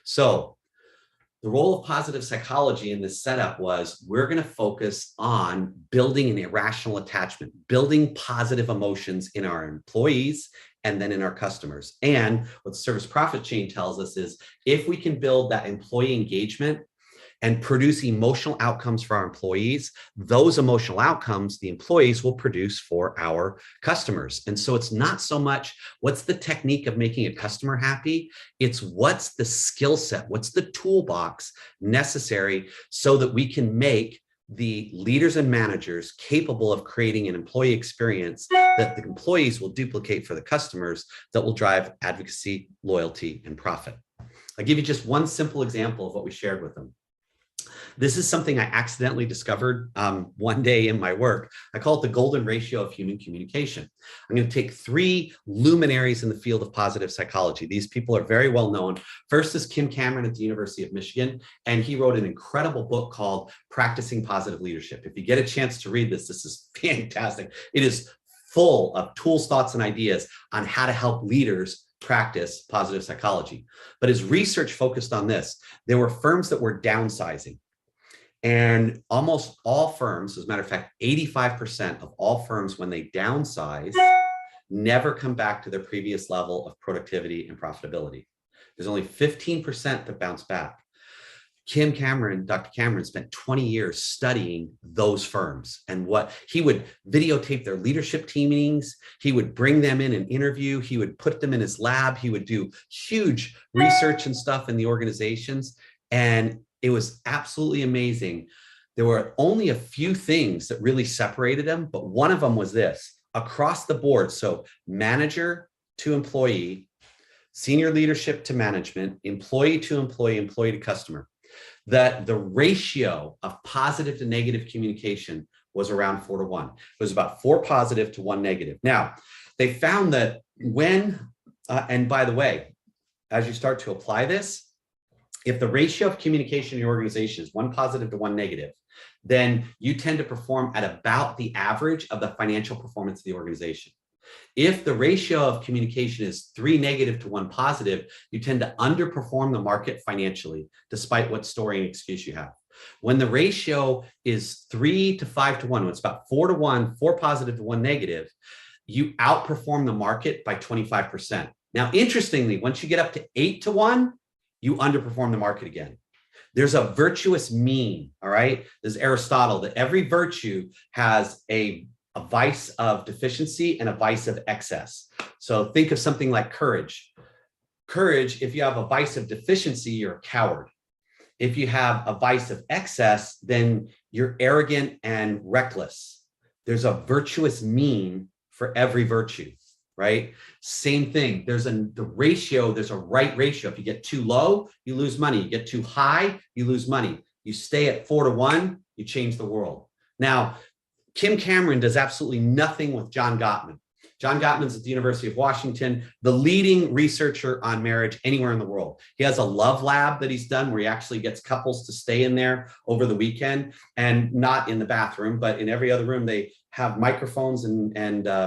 So the role of positive psychology in this setup was we're going to focus on building an irrational attachment, building positive emotions in our employees and then in our customers. And what the service profit chain tells us is if we can build that employee engagement and produce emotional outcomes for our employees, those emotional outcomes the employees will produce for our customers. And so it's not so much what's the technique of making a customer happy, it's what's the skill set, what's the toolbox necessary so that we can make the leaders and managers capable of creating an employee experience that the employees will duplicate for the customers that will drive advocacy, loyalty, and profit. I'll give you just one simple example of what we shared with them. This is something I accidentally discovered one day in my work. I call it the golden ratio of human communication. I'm going to take three luminaries in the field of positive psychology. These people are very well known. First is Kim Cameron at the University of Michigan, and he wrote an incredible book called Practicing Positive Leadership. If you get a chance to read this, this is fantastic. It is full of tools, thoughts, and ideas on how to help leaders practice positive psychology. But his research focused on this. There were firms that were downsizing. And almost all firms, as a matter of fact, 85% of all firms, when they downsize, never come back to their previous level of productivity and profitability. There's only 15% that bounce back. Dr. Cameron spent 20 years studying those firms and what he would videotape their leadership team meetings. He would bring them in an interview. He would put them in his lab. He would do huge research and stuff in the organizations. And it was absolutely amazing. There were only a few things that really separated them, but one of them was this: across the board. So manager to employee, senior leadership to management, employee to employee, employee to customer, that the ratio of positive to negative communication was around 4-to-1. It was about 4 positive to 1 negative. Now, they found that when, and by the way, as you start to apply this, if the ratio of communication in your organization is 1 positive to 1 negative, then you tend to perform at about the average of the financial performance of the organization. If the ratio of communication is 3 negative to 1 positive, you tend to underperform the market financially, despite what story and excuse you have. When the ratio is 3 to 5 to 1, when it's about 4-to-1, 4 positive to 1 negative, you outperform the market by 25%. Now, interestingly, once you get up to 8-to-1, you underperform the market again. There's a virtuous mean, all right? There's Aristotle, that every virtue has a vice of deficiency and a vice of excess. So think of something like courage. Courage, if you have a vice of deficiency, you're a coward. If you have a vice of excess, then you're arrogant and reckless. There's a virtuous mean for every virtue, right? Same thing. There's a right ratio. If you get too low, you lose money. You get too high, you lose money. You stay at 4-to-1, you change the world. Now, Kim Cameron does absolutely nothing with John Gottman. John Gottman's at the University of Washington, the leading researcher on marriage anywhere in the world. He has a love lab that he's done where he actually gets couples to stay in there over the weekend, and not in the bathroom, but in every other room. They have microphones and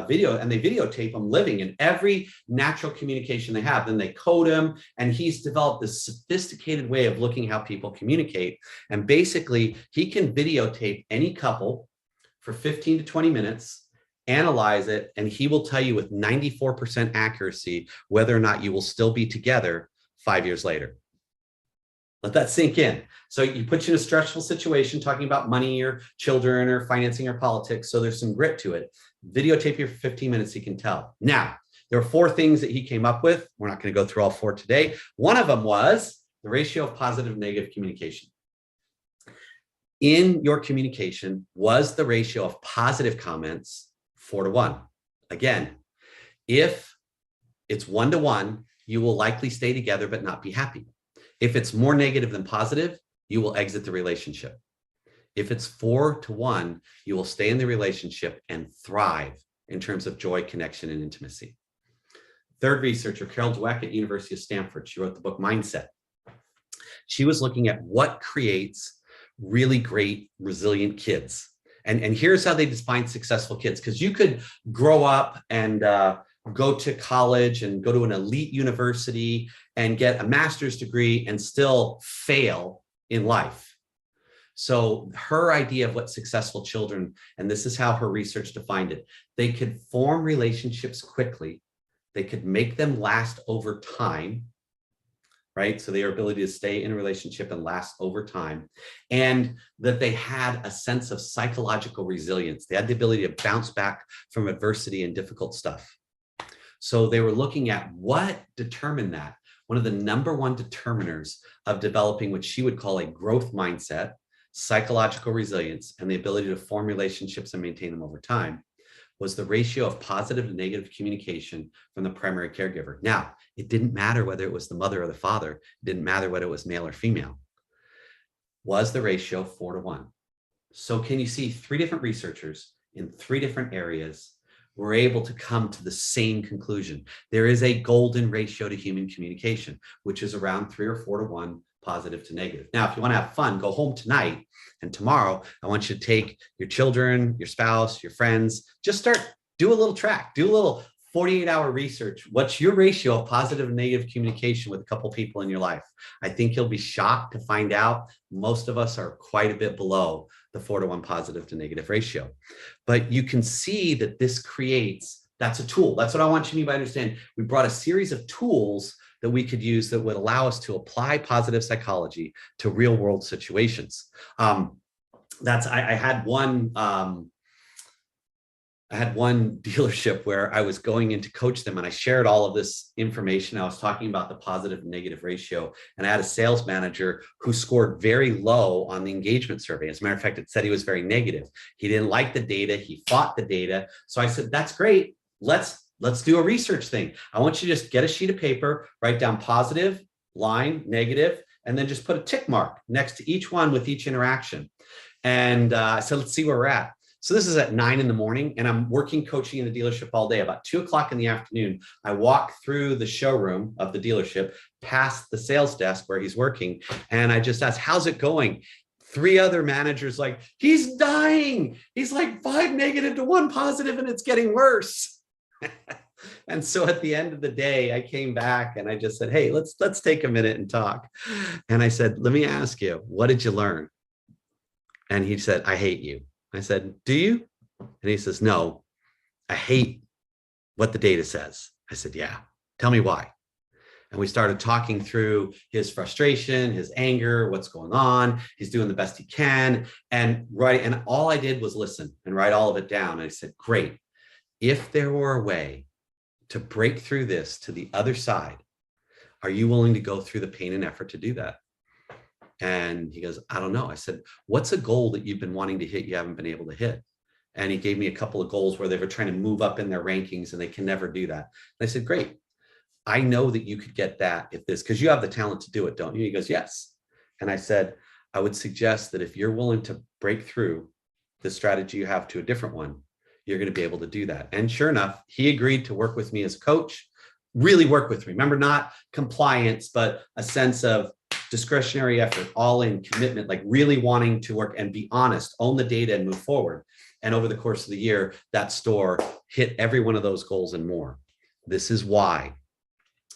video, and they videotape them living in every natural communication they have. Then they code them, and he's developed this sophisticated way of looking how people communicate. And basically, he can videotape any couple for 15 to 20 minutes, analyze it, and he will tell you with 94% accuracy whether or not you will still be together 5 years later. Let that sink in. So you put you in a stressful situation talking about money or children or financing or politics, so there's some grit to it. Videotape you for 15 minutes, he can tell. Now, there are 4 things that he came up with. We're not going to go through all 4 today. One of them was the ratio of positive and negative communication. In your communication, was the ratio of positive comments 4-to-1? Again, if it's 1-to-1, you will likely stay together but not be happy. If it's more negative than positive, you will exit the relationship. If it's 4-to-1, you will stay in the relationship and thrive in terms of joy, connection, and intimacy. Third researcher, Carol Dweck at University of Stanford, she wrote the book Mindset. She was looking at what creates really great, resilient kids. And here's how they define successful kids, because you could grow up and go to college and go to an elite university and get a master's degree and still fail in life. So her idea of what successful children, and this is how her research defined it, they could form relationships quickly, they could make them last over time, right? So their ability to stay in a relationship and last over time, and that they had a sense of psychological resilience. They had the ability to bounce back from adversity and difficult stuff. So they were looking at what determined that. One of the #1 determiners of developing what she would call a growth mindset, psychological resilience, and the ability to form relationships and maintain them over time was the ratio of positive to negative communication from the primary caregiver. Now, it didn't matter whether it was the mother or the father. It didn't matter whether it was male or female. Was the ratio 4-1. So can you see 3 different researchers in 3 different areas were able to come to the same conclusion? There is a golden ratio to human communication, which is around 3 or 4-1, positive to negative. Now, if you want to have fun, go home tonight, and tomorrow I want you to take your children, your spouse, your friends, just do a little track, do a little 48-hour research. What's your ratio of positive and negative communication with a couple people in your life? I think you'll be shocked to find out most of us are quite a bit below the 4-1 positive to negative ratio. But you can see that this creates, that's a tool. That's what I want you to understand. We brought a series of tools that we could use that would allow us to apply positive psychology to real world situations. I had one dealership where I was going in to coach them, and I shared all of this information. I was talking about the positive and negative ratio, and I had a sales manager who scored very low on the engagement survey. As a matter of fact, it said he was very negative. He didn't like the data. He fought the data. So I said, that's great. Let's do a research thing. I want you to just get a sheet of paper, write down positive, line, negative, and then just put a tick mark next to each one with each interaction. And I said, let's see where we're at. So this is at 9 in the morning, and I'm working coaching in the dealership all day. About 2 o'clock in the afternoon, I walk through the showroom of the dealership, past the sales desk where he's working, and I just ask, how's it going? 3 other managers like, he's dying. He's like 5 negative to 1 positive, and it's getting worse. And so at the end of the day, I came back and I just said, hey, let's take a minute and talk. And I said, let me ask you, what did you learn? And he said, I hate you. I said, do you? And he says, no, I hate what the data says. I said, yeah, tell me why. And we started talking through his frustration, his anger, what's going on. He's doing the best he can. And all I did was listen and write all of it down. And I said, great. If there were a way to break through this to the other side, are you willing to go through the pain and effort to do that? And he goes, I don't know. I said, what's a goal that you've been wanting to hit you haven't been able to hit? And he gave me a couple of goals where they were trying to move up in their rankings and they can never do that. And I said, great. I know that you could get that if this, because you have the talent to do it, don't you? He goes, yes. And I said, I would suggest that if you're willing to break through the strategy you have to a different one, you're going to be able to do that. And sure enough, he agreed to work with me as a coach, really work with me. Remember, not compliance, but a sense of discretionary effort, all in commitment, like really wanting to work and be honest, own the data and move forward. And over the course of the year, that store hit every one of those goals and more. This is why,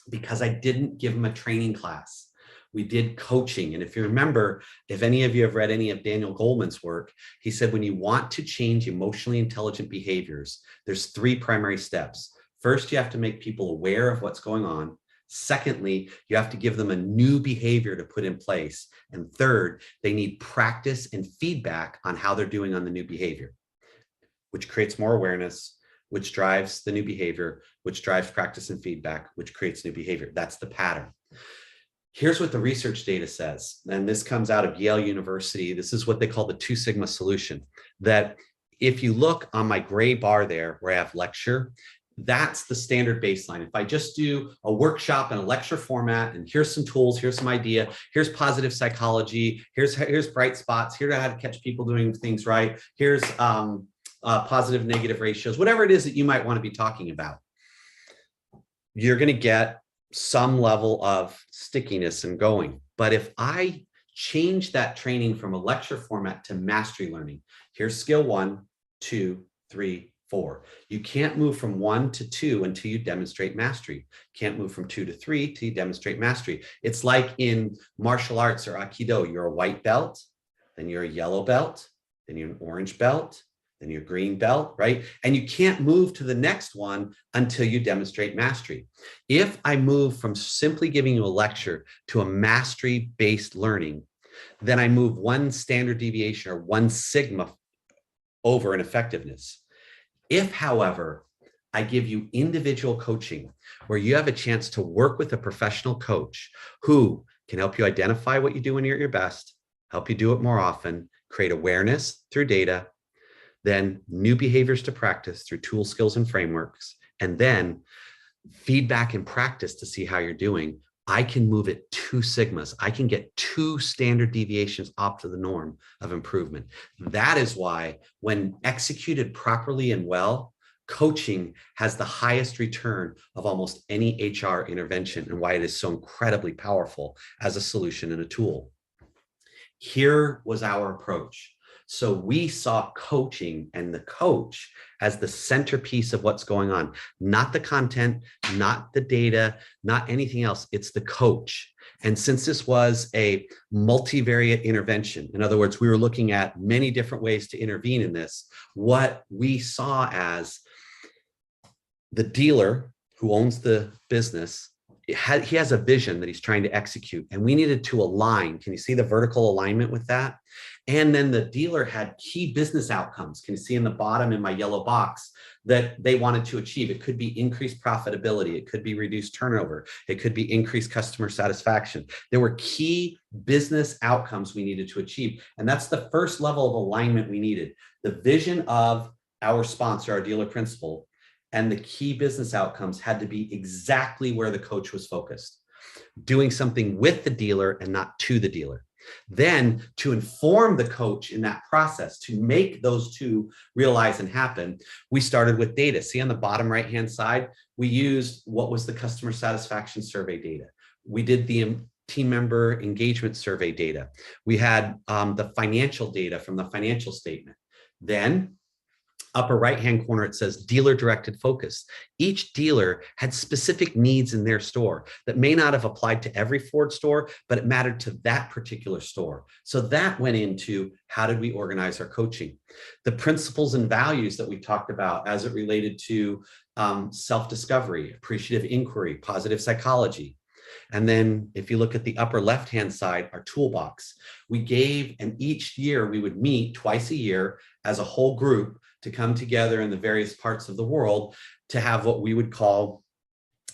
because I didn't give him a training class. We did coaching. And if you remember, if any of you have read any of Daniel Goleman's work, he said, when you want to change emotionally intelligent behaviors, there's 3 primary steps. First, you have to make people aware of what's going on. Secondly, you have to give them a new behavior to put in place. And third, they need practice and feedback on how they're doing on the new behavior, which creates more awareness, which drives the new behavior, which drives practice and feedback, which creates new behavior. That's the pattern. Here's what the research data says, and this comes out of Yale University. This is what they call the 2 sigma solution, that if you look on my gray bar there where I have lecture, that's the standard baseline. If I just do a workshop in a lecture format, and here's some tools, here's some idea, here's positive psychology, here's bright spots, here's how to catch people doing things right, here's positive negative ratios, whatever it is that you might want to be talking about, you're going to get some level of stickiness and going. But if I change that training from a lecture format to mastery learning, here's skill 1, 2, 3, 4. You can't move from 1 to 2 until you demonstrate mastery. Can't move from 2 to 3 till you demonstrate mastery. It's like in martial arts or Aikido, you're a white belt, then you're a yellow belt, then you're an orange belt, then you're a green belt, right? And you can't move to the next one until you demonstrate mastery. If I move from simply giving you a lecture to a mastery-based learning, then I move 1 standard deviation or 1 sigma over in effectiveness. If, however, I give you individual coaching where you have a chance to work with a professional coach who can help you identify what you do when you're at your best, help you do it more often, create awareness through data, then new behaviors to practice through tools, skills, and frameworks, and then feedback and practice to see how you're doing, I can move it 2 sigmas. I can get 2 standard deviations off to the norm of improvement. That is why when executed properly and well, coaching has the highest return of almost any HR intervention and why it is so incredibly powerful as a solution and a tool. Here was our approach. So we saw coaching and the coach as the centerpiece of what's going on, not the content, not the data, not anything else. It's the coach. And since this was a multivariate intervention, in other words, we were looking at many different ways to intervene in this, what we saw as the dealer who owns the business, he has a vision that he's trying to execute, and we needed to align. Can you see the vertical alignment with that? And then the dealer had key business outcomes. Can you see in the bottom in my yellow box that they wanted to achieve? It could be increased profitability. It could be reduced turnover. It could be increased customer satisfaction. There were key business outcomes we needed to achieve. And that's the first level of alignment we needed. The vision of our sponsor, our dealer principal, and the key business outcomes had to be exactly where the coach was focused, doing something with the dealer and not to the dealer. Then to inform the coach in that process, to make those 2 realize and happen, we started with data. See on the bottom right-hand side, we used what was the customer satisfaction survey data. We did the team member engagement survey data. We had the financial data from the financial statement. Then upper right-hand corner, it says dealer-directed focus. Each dealer had specific needs in their store that may not have applied to every Ford store, but it mattered to that particular store. So that went into how did we organize our coaching? The principles and values that we talked about as it related to self-discovery, appreciative inquiry, positive psychology. And then if you look at the upper left-hand side, our toolbox, we gave, and each year we would meet twice a year as a whole group to come together in the various parts of the world to have what we would call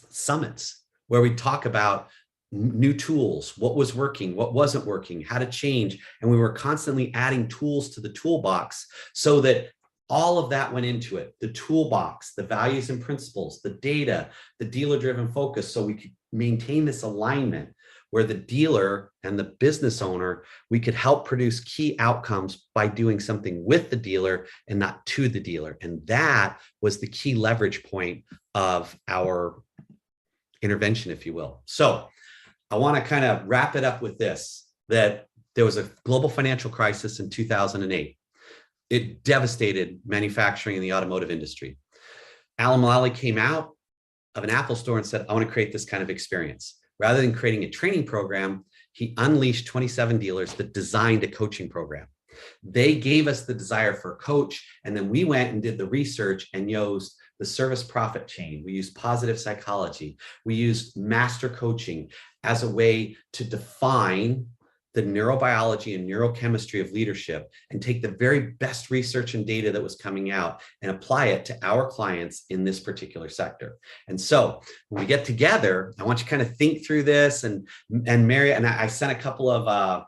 summits, where we talk about new tools, what was working, what wasn't working, how to change. And we were constantly adding tools to the toolbox so that all of that went into it. The toolbox, the values and principles, the data, the dealer-driven focus, so we could maintain this alignment where the dealer and the business owner, we could help produce key outcomes by doing something with the dealer and not to the dealer. And that was the key leverage point of our intervention, if you will. So I want to kind of wrap it up with this, that there was a global financial crisis in 2008. It devastated manufacturing in the automotive industry. Alan Mulally came out of an Apple store and said, I want to create this kind of experience. Rather than creating a training program, he unleashed 27 dealers that designed a coaching program. They gave us the desire for a coach, and then we went and did the research and used the service profit chain. We used positive psychology. We used master coaching as a way to define the neurobiology and neurochemistry of leadership and take the very best research and data that was coming out and apply it to our clients in this particular sector. And so when we get together, I want you to kind of think through this, and Mary, and I sent a couple of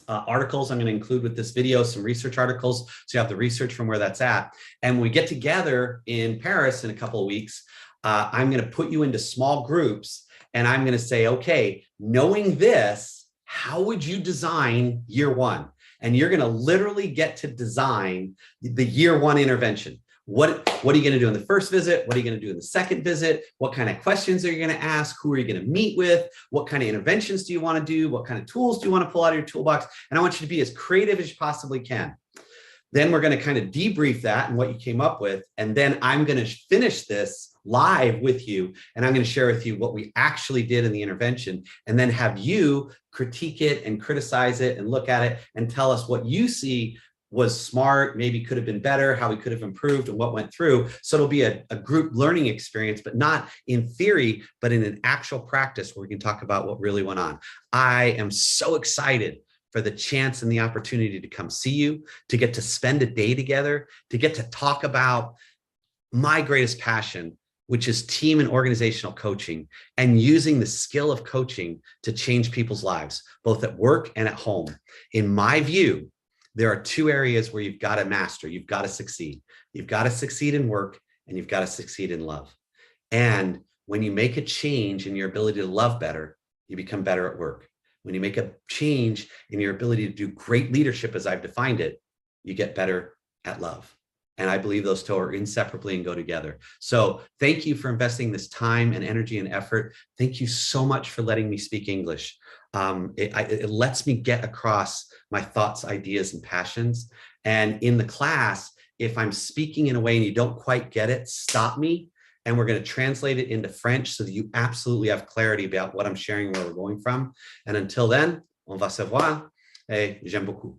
articles I'm going to include with this video, some research articles, so you have the research from where that's at. And when we get together in Paris in a couple of weeks, I'm going to put you into small groups, and I'm going to say, okay, knowing this, how would you design year 1? And you're going to literally get to design the year 1 intervention. What are you going to do in the first visit? What are you going to do in the second visit? What kind of questions are you going to ask? Who are you going to meet with? What kind of interventions do you want to do? What kind of tools do you want to pull out of your toolbox? And I want you to be as creative as you possibly can. Then we're going to kind of debrief that and what you came up with. And then I'm going to finish this live with you. And I'm going to share with you what we actually did in the intervention, and then have you critique it and criticize it and look at it and tell us what you see was smart, maybe could have been better, how we could have improved, and what went through. So it'll be a group learning experience, but not in theory, but in an actual practice where we can talk about what really went on. I am so excited for the chance and the opportunity to come see you, to get to spend a day together, to get to talk about my greatest passion, which is team and organizational coaching, and using the skill of coaching to change people's lives, both at work and at home. In my view, there are two areas where you've got to master, you've got to succeed. You've got to succeed in work, and you've got to succeed in love. And when you make a change in your ability to love better, you become better at work. When you make a change in your ability to do great leadership, as I've defined it, you get better at love. And I believe those two are inseparably and go together. So thank you for investing this time and energy and effort. Thank you so much for letting me speak English. It lets me get across my thoughts, ideas, and passions. And in the class, if I'm speaking in a way and you don't quite get it, stop me. And we're going to translate it into French so that you absolutely have clarity about what I'm sharing, where we're going from. And until then, on va se voir. Et j'aime beaucoup.